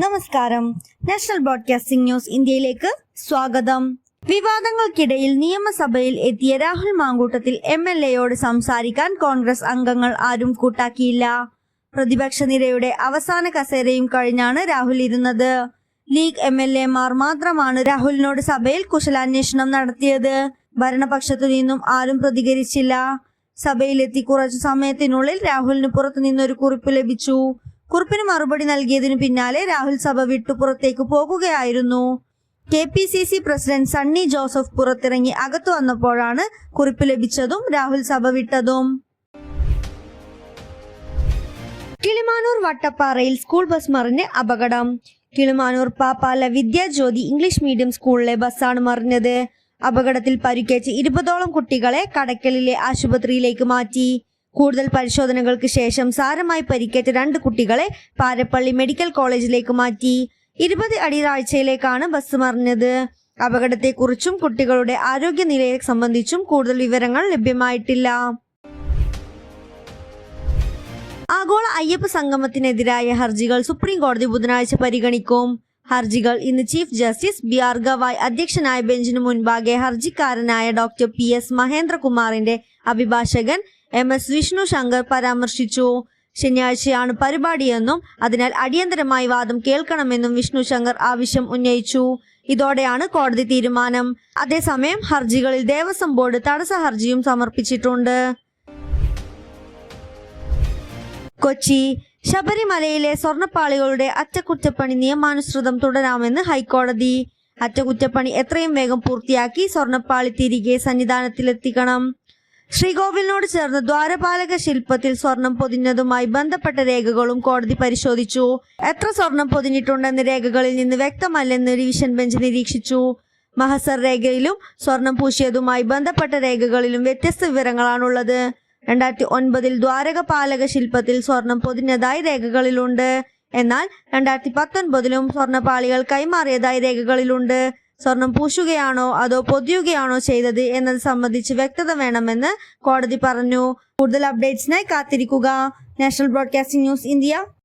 നമസ്കാരം. National broadcasting news ഇന്ത്യയിലേക്ക് സ്വാഗതം. വിവാദങ്ങൾക്കിടയിൽ നിയമസഭയിൽ എത്തിയ രാഹുൽ മാങ്കൂട്ടത്തിൽ MLAയോട് സംസാരിക്കാൻ കോൺഗ്രസ് അംഗങ്ങൾ ആരും കൂട്ടാക്കിയില്ല. പ്രതിപക്ഷ നിരയുടെ അവസാന കസേരയും കഴിഞ്ഞാണ് രാഹുൽ ഇരുന്നത്. ലീഗ് MLAമാർ മാത്രമാണ് രാഹുലിനോട് സഭയിൽ കുശലാന്വേഷണം നടത്തിയത്. ഭരണപക്ഷത്തു നിന്നും ആരും പ്രതികരിച്ചില്ല. സഭയിലെത്തി കുറച്ചു സമയത്തിനുള്ളിൽ രാഹുലിന് പുറത്തു നിന്നൊരു കുറിപ്പ് ലഭിച്ചു. കുറിപ്പിന് മറുപടി നൽകിയതിനു പിന്നാലെ രാഹുൽ സഭ വിട്ടു പുറത്തേക്ക് പോകുകയായിരുന്നു. KPCC പ്രസിഡന്റ് സണ്ണി ജോസഫ് പുറത്തിറങ്ങി അകത്തു വന്നപ്പോഴാണ് കുറിപ്പ് ലഭിച്ചതും രാഹുൽ സഭ വിട്ടതും. കിളിമാനൂർ വട്ടപ്പാറയിൽ സ്കൂൾ ബസ് മറിഞ്ഞ് അപകടം. കിളിമാനൂർ പാപ്പാല വിദ്യാജ്യോതി ഇംഗ്ലീഷ് മീഡിയം സ്കൂളിലെ ബസ്സാണ് മറിഞ്ഞത്. അപകടത്തിൽ പരിക്കേറ്റ് 20ഓളം കുട്ടികളെ കടയ്ക്കലിലെ ആശുപത്രിയിലേക്ക് മാറ്റി. കൂടുതൽ പരിശോധനകൾക്ക് ശേഷം സാരമായി പരിക്കേറ്റ 2 കുട്ടികളെ പാരപ്പള്ളി മെഡിക്കൽ കോളേജിലേക്ക് മാറ്റി. 20 അടി താഴ്ചയിലേക്കാണ് ബസ് മറിഞ്ഞത്. അപകടത്തെക്കുറിച്ചും കുട്ടികളുടെ ആരോഗ്യനിലയെ സംബന്ധിച്ചും കൂടുതൽ വിവരങ്ങൾ ലഭ്യമായിട്ടില്ല. ആഗോള അയ്യപ്പ സംഗമത്തിനെതിരായ ഹർജികൾ സുപ്രീം കോടതി ബുധനാഴ്ച പരിഗണിക്കും. ഹർജികൾ ഇന്ന് ചീഫ് ജസ്റ്റിസ് BR ഗവായ് അധ്യക്ഷനായ ബെഞ്ചിനു മുൻപാകെ ഹർജിക്കാരനായ ഡോക്ടർ PS മഹേന്ദ്രകുമാറിന്റെ അഭിഭാഷകൻ MS വിഷ്ണു ശങ്കർ പരാമർശിച്ചു. ശനിയാഴ്ചയാണ് പരിപാടിയെന്നും അതിനാൽ അടിയന്തരമായി വാദം കേൾക്കണമെന്നും വിഷ്ണു ശങ്കർ ആവശ്യം ഉന്നയിച്ചു. ഇതോടെയാണ് കോടതി തീരുമാനം. അതേസമയം ഹർജികളിൽ ദേവസ്വം ബോർഡ് തടസ്സ ഹർജിയും സമർപ്പിച്ചിട്ടുണ്ട്. കൊച്ചി ശബരിമലയിലെ സ്വർണ്ണപ്പാളികളുടെ അറ്റകുറ്റപ്പണി നിയമാനുസൃതം തുടരാമെന്ന് ഹൈക്കോടതി. അറ്റകുറ്റപ്പണി എത്രയും വേഗം പൂർത്തിയാക്കി സ്വർണ്ണപ്പാളി തിരികെ സന്നിധാനത്തിലെത്തിക്കണം. ശ്രീകോവിലിനോട് ചേർന്ന് ദ്വാരപാലക ശില്പത്തിൽ സ്വർണം പൊതിഞ്ഞതുമായി ബന്ധപ്പെട്ട രേഖകളും കോടതി പരിശോധിച്ചു. എത്ര സ്വർണം പൊതിഞ്ഞിട്ടുണ്ടെന്ന് രേഖകളിൽ നിന്ന് വ്യക്തമല്ലെന്ന് ഡിവിഷൻ ബെഞ്ച് നിരീക്ഷിച്ചു. മഹസർ രേഖയിലും സ്വർണം പൂശിയതുമായി ബന്ധപ്പെട്ട രേഖകളിലും വ്യത്യസ്ത വിവരങ്ങളാണുള്ളത്. 2009 ദ്വാരകപാലക ശില്പത്തിൽ സ്വർണം പൊതിഞ്ഞതായി രേഖകളിലുണ്ട്. എന്നാൽ 2019 സ്വർണ്ണപ്പാളികൾ കൈമാറിയതായി രേഖകളിലുണ്ട്. സ്വർണം പൂശുകയാണോ അതോ പൊതിയുകയാണോ ചെയ്തത് എന്നത് സംബന്ധിച്ച് വ്യക്തത വേണമെന്ന് കോടതി പറഞ്ഞു. കൂടുതൽ അപ്ഡേറ്റ്സിനായി കാത്തിരിക്കുക. National broadcasting news India.